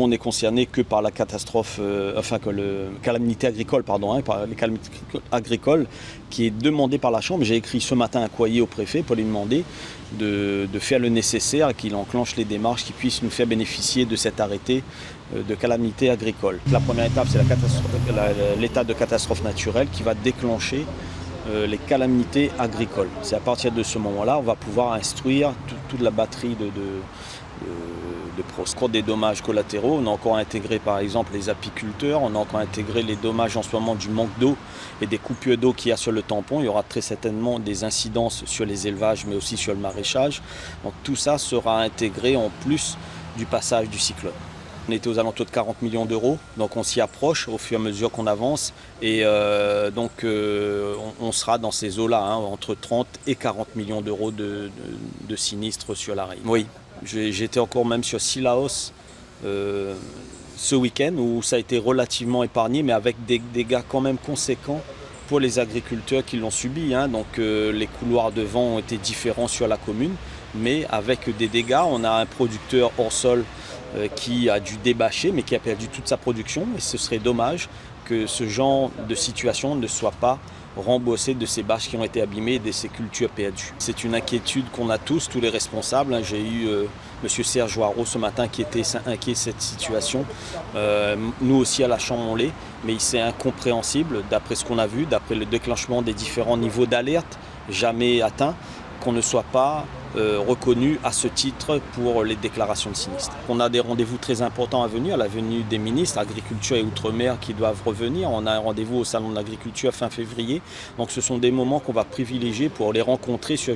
on est concerné que par la catastrophe, calamité agricole, par les calamités agricoles qui est demandée par la Chambre. J'ai écrit ce matin un courrier au préfet pour lui demander de faire le nécessaire et qu'il enclenche les démarches qui puissent nous faire bénéficier de cet arrêté de calamité agricole. La première étape, c'est l'état de catastrophe naturelle qui va déclencher les calamités agricoles. C'est à partir de ce moment-là, on va pouvoir instruire toute la batterie de procès. Des dommages collatéraux, on a encore intégré par exemple les apiculteurs, on a encore intégré les dommages en ce moment du manque d'eau et des coupures d'eau qu'il y a sur le tampon. Il y aura très certainement des incidences sur les élevages mais aussi sur le maraîchage. Donc tout ça sera intégré en plus du passage du cyclone. On était aux alentours de 40 millions d'euros, donc on s'y approche au fur et à mesure qu'on avance et on sera dans ces eaux-là, entre 30 et 40 millions d'euros de sinistres sur la Reine. Oui, j'étais encore même sur Sillaos ce week-end où ça a été relativement épargné mais avec des dégâts quand même conséquents pour les agriculteurs qui l'ont subi. Donc les couloirs de vent ont été différents sur la commune mais avec des dégâts. On a un producteur hors sol qui a dû débâcher mais qui a perdu toute sa production et ce serait dommage que ce genre de situation ne soit pas remboursé de ces bâches qui ont été abîmées et de ces cultures perdues. C'est une inquiétude qu'on a tous les responsables. J'ai eu M. Serge Joirot ce matin qui était inquiet de cette situation. Nous aussi à la Chambre on l'est, mais c'est incompréhensible d'après ce qu'on a vu, d'après le déclenchement des différents niveaux d'alerte jamais atteints, qu'on ne soit pas reconnu à ce titre pour les déclarations de sinistres. On a des rendez-vous très importants à venir, la venue des ministres Agriculture et Outre-mer qui doivent revenir. On a un rendez-vous au Salon de l'Agriculture fin février. Donc ce sont des moments qu'on va privilégier pour les rencontrer sur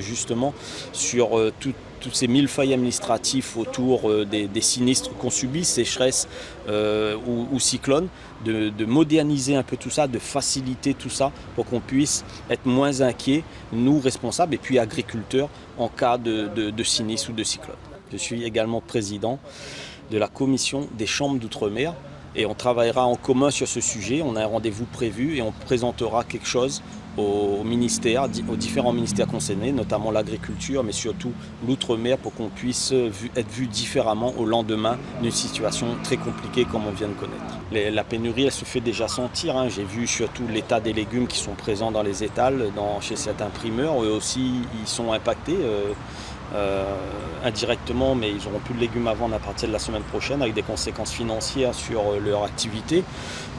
tous ces millefeuilles administratifs autour des sinistres qu'on subit, sécheresse ou cyclones, de moderniser un peu tout ça, de faciliter tout ça pour qu'on puisse être moins inquiets, nous responsables et puis agriculteurs, en cas de sinistre ou de cyclone. Je suis également président de la commission des chambres d'outre-mer et on travaillera en commun sur ce sujet. On a un rendez-vous prévu et on présentera quelque chose aux différents ministères concernés, notamment l'agriculture, mais surtout l'outre-mer, pour qu'on puisse être vu différemment au lendemain d'une situation très compliquée comme on vient de connaître. La pénurie, elle se fait déjà sentir. J'ai vu surtout l'état des légumes qui sont présents dans les étals, chez certains primeurs. Eux aussi, ils sont impactés indirectement, mais ils n'auront plus de légumes à vendre à partir de la semaine prochaine, avec des conséquences financières sur leur activité.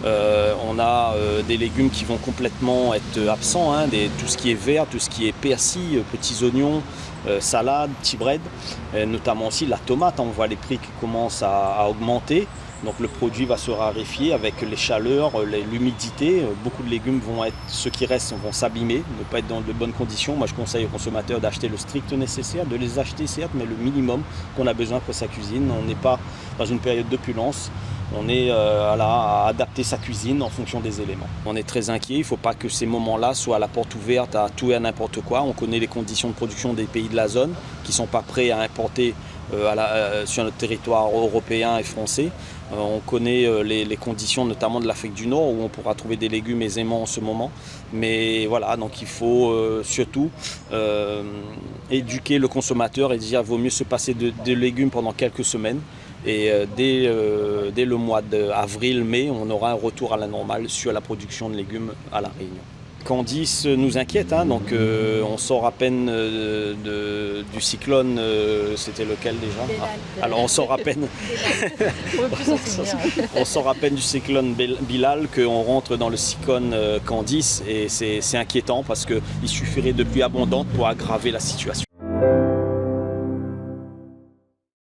On a des légumes qui vont complètement être absents, tout ce qui est vert, tout ce qui est persil, petits oignons, salade, petits bread, notamment aussi la tomate. On voit les prix qui commencent à augmenter. Donc le produit va se raréfier avec les chaleurs, l'humidité. Beaucoup de légumes ceux qui restent vont s'abîmer, ne pas être dans de bonnes conditions. Moi je conseille aux consommateurs d'acheter le strict nécessaire, de les acheter certes, mais le minimum qu'on a besoin pour sa cuisine. On n'est pas dans une période d'opulence. On est à adapter sa cuisine en fonction des éléments. On est très inquiet, il ne faut pas que ces moments-là soient à la porte ouverte à tout et à n'importe quoi. On connaît les conditions de production des pays de la zone qui ne sont pas prêts à importer sur notre territoire européen et français. On connaît les conditions notamment de l'Afrique du Nord où on pourra trouver des légumes aisément en ce moment. Mais voilà, donc il faut surtout éduquer le consommateur et dire qu'il vaut mieux se passer de légumes pendant quelques semaines. Et dès le mois d'avril-mai, on aura un retour à la normale sur la production de légumes à La Réunion. Candice nous inquiète, donc on sort à peine du cyclone, c'était lequel déjà alors on sort à peine on sort à peine du cyclone Bilal qu'on rentre dans le cyclone Candice et c'est inquiétant parce qu'il suffirait de pluie abondante pour aggraver la situation.